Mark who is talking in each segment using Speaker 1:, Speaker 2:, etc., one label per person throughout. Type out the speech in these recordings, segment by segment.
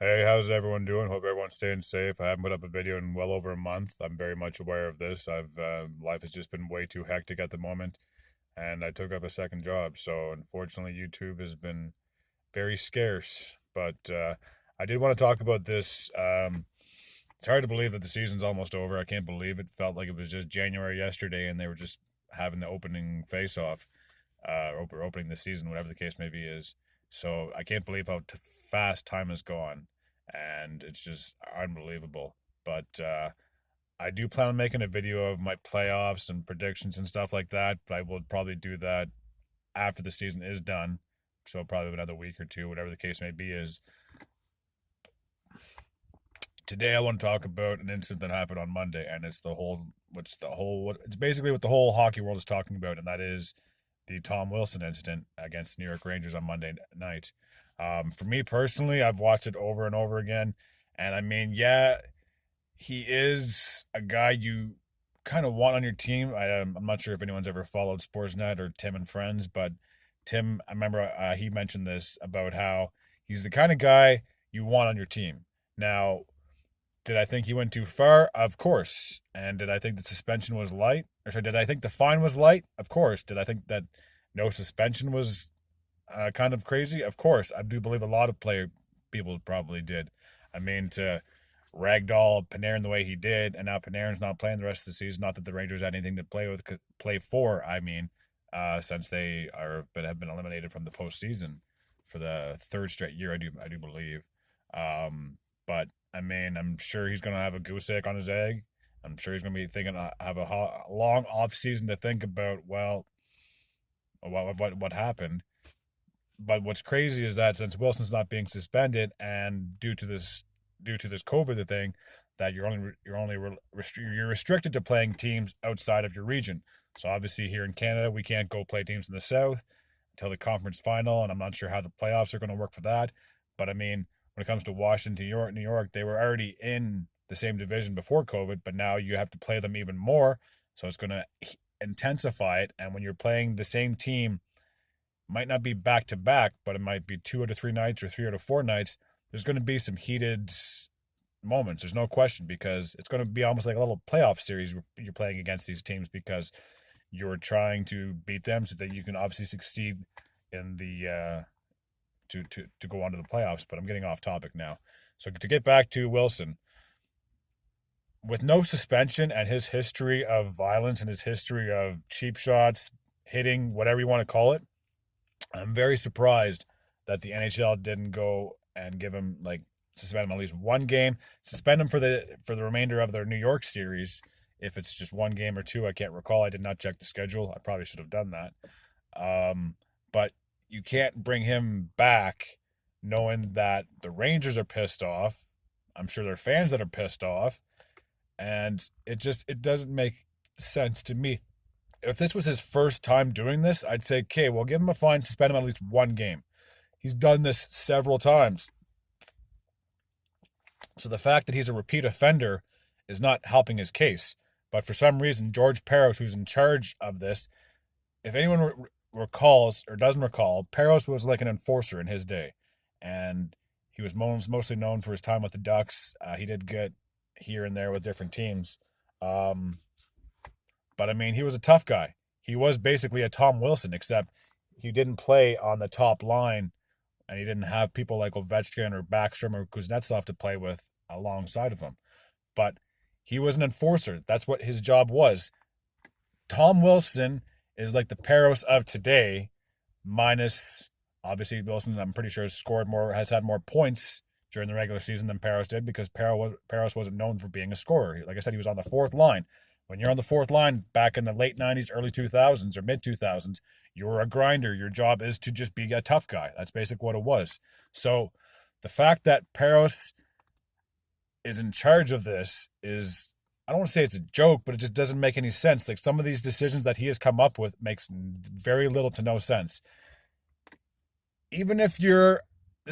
Speaker 1: Hey, how's everyone doing? Hope everyone's staying safe. I haven't put up a video in well over a month. I'm very much aware of this. I've life has just been way too hectic at the moment, and I took up a second job. So unfortunately, YouTube has been very scarce. But I did want to talk about this. It's hard to believe that the season's almost over. I can't believe it. Felt like it was just January yesterday, and they were just having the opening face-off, opening the season, whatever the case may be, is. So I can't believe how fast time has gone, and it's just unbelievable. But I do plan on making a video of my playoffs and predictions and stuff like that. But I will probably do that after the season is done. So probably another week or two, whatever the case may be. Is today I want to talk about an incident that happened on Monday, and it's basically what the whole hockey world is talking about, and that is the Tom Wilson incident against the New York Rangers on Monday night. For me personally, I've watched it over and over again, and I mean, yeah, he is a guy you kind of want on your team. I'm not sure if anyone's ever followed Sportsnet or Tim and Friends, but Tim, I remember he mentioned this about how he's the kind of guy you want on your team. Now, did I think he went too far? Of course. And did I think the suspension was light? Or sorry, did I think the fine was light? Of course. Did I think that no suspension was kind of crazy? Of course. I do believe a lot of people probably did. I mean, to ragdoll Panarin the way he did, and now Panarin's not playing the rest of the season. Not that the Rangers had anything to play for. I mean, since they are but have been eliminated from the postseason for the third straight year. I do believe. But I mean, I'm sure he's going to have a goose egg on his egg. I'm sure he's going to be thinking, have a long off season to think about. Well, what happened? But what's crazy is that since Wilson's not being suspended, and due to this COVID thing, that you're restricted to playing teams outside of your region. So obviously here in Canada, we can't go play teams in the South until the conference final, and I'm not sure how the playoffs are going to work for that. But I mean, when it comes to Washington, New York, they were already in the same division before COVID, but now you have to play them even more. So it's going to intensify it. And when you're playing the same team, might not be back to back, but it might be 2 out of 3 nights or 3 out of 4 nights. There's going to be some heated moments. There's no question, because it's going to be almost like a little playoff series you're playing against these teams, because you're trying to beat them so that you can obviously succeed in the to go on to the playoffs. But I'm getting off topic now. So to get back to Wilson, with no suspension and his history of violence and his history of cheap shots, hitting, whatever you want to call it, I'm very surprised that the NHL didn't go and give him, like, suspend him at least one game, suspend him for the remainder of their New York series. If it's just one game or two, I can't recall. I did not check the schedule. I probably should have done that. But you can't bring him back knowing that the Rangers are pissed off. I'm sure there are fans that are pissed off, and it doesn't make sense to me. If this was his first time doing this, I'd say, okay, well, give him a fine, suspend him at least one game. He's done this several times. So the fact that he's a repeat offender is not helping his case. But for some reason, George Peros, who's in charge of this, if anyone recalls or doesn't recall, Peros was like an enforcer in his day. And he was mostly known for his time with the Ducks. He did good here and there with different teams. Um, but I mean, he was a tough guy. He was basically a Tom Wilson, except he didn't play on the top line, and he didn't have people like Ovechkin or Backstrom or Kuznetsov to play with alongside of him. But he was an enforcer. That's what his job was. Tom Wilson is like the Peros of today, minus obviously Wilson. I'm pretty sure has had more points during the regular season than Peros did, because Peros wasn't known for being a scorer. Like I said, he was on the fourth line. When you're on the fourth line back in the late 90s, early 2000s, or mid 2000s, you're a grinder. Your job is to just be a tough guy. That's basically what it was. So the fact that Peros is in charge of this is, I don't want to say it's a joke, but it just doesn't make any sense. Like, some of these decisions that he has come up with makes very little to no sense. Even if this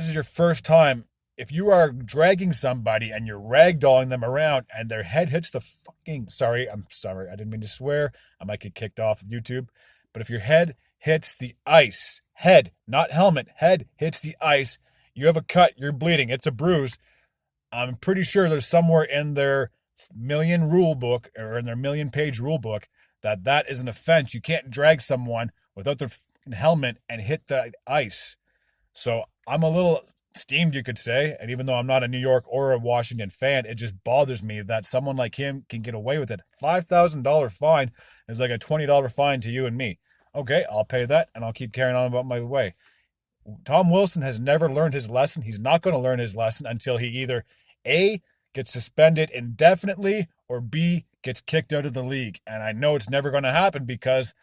Speaker 1: is your first time, if you are dragging somebody and you're ragdolling them around and their head hits the fucking, I'm sorry, I didn't mean to swear. I might get kicked off of YouTube. But if your head hits the ice, head, not helmet, head hits the ice, You have a cut, you're bleeding, it's a bruise. I'm pretty sure there's somewhere in their million rule book or in their million page rule book that that is an offense. You can't drag someone without their helmet and hit the ice. So I'm a little steamed, you could say. And even though I'm not a New York or a Washington fan, it just bothers me that someone like him can get away with it. $5,000 fine is like a $20 fine to you and me. Okay, I'll pay that and I'll keep carrying on about my way. Tom Wilson has never learned his lesson. He's not going to learn his lesson until he either A, gets suspended indefinitely, or B, gets kicked out of the league. And I know it's never going to happen because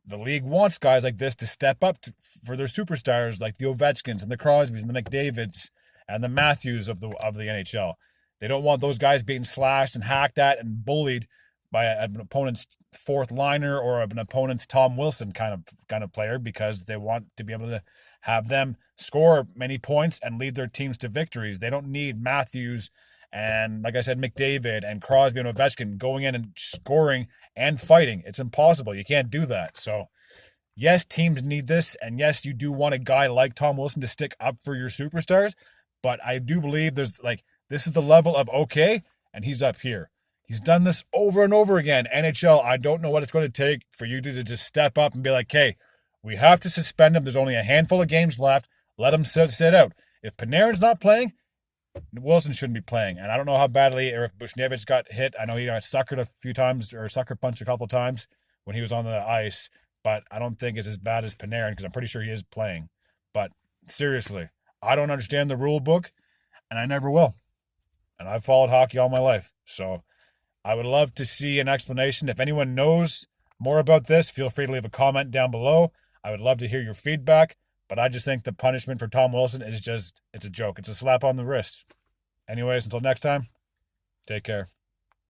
Speaker 1: the league wants guys like this to step up for their superstars like the Ovechkins and the Crosbys and the McDavids and the Matthews of the NHL. They don't want those guys being slashed and hacked at and bullied by an opponent's fourth liner or an opponent's Tom Wilson kind of player, because they want to be able to have them score many points and lead their teams to victories. They don't need Matthews and, like I said, McDavid and Crosby and Ovechkin going in and scoring and fighting. It's impossible. You can't do that. So, yes, teams need this. And yes, you do want a guy like Tom Wilson to stick up for your superstars. But I do believe this is the level of okay, and he's up here. He's done this over and over again. NHL, I don't know what it's going to take for you to just step up and be like, hey, we have to suspend him. There's only a handful of games left. Let him sit out. If Panarin's not playing, Wilson shouldn't be playing. And I don't know how badly, or if Buchnevich got hit. I know he got suckered a few times, or sucker punched a couple times when he was on the ice, but I don't think it's as bad as Panarin, because I'm pretty sure he is playing. But seriously, I don't understand the rule book, and I never will. And I've followed hockey all my life. So I would love to see an explanation. If anyone knows more about this, feel free to leave a comment down below. I would love to hear your feedback. But I just think the punishment for Tom Wilson is it's a joke. It's a slap on the wrist. Anyways, until next time, take care.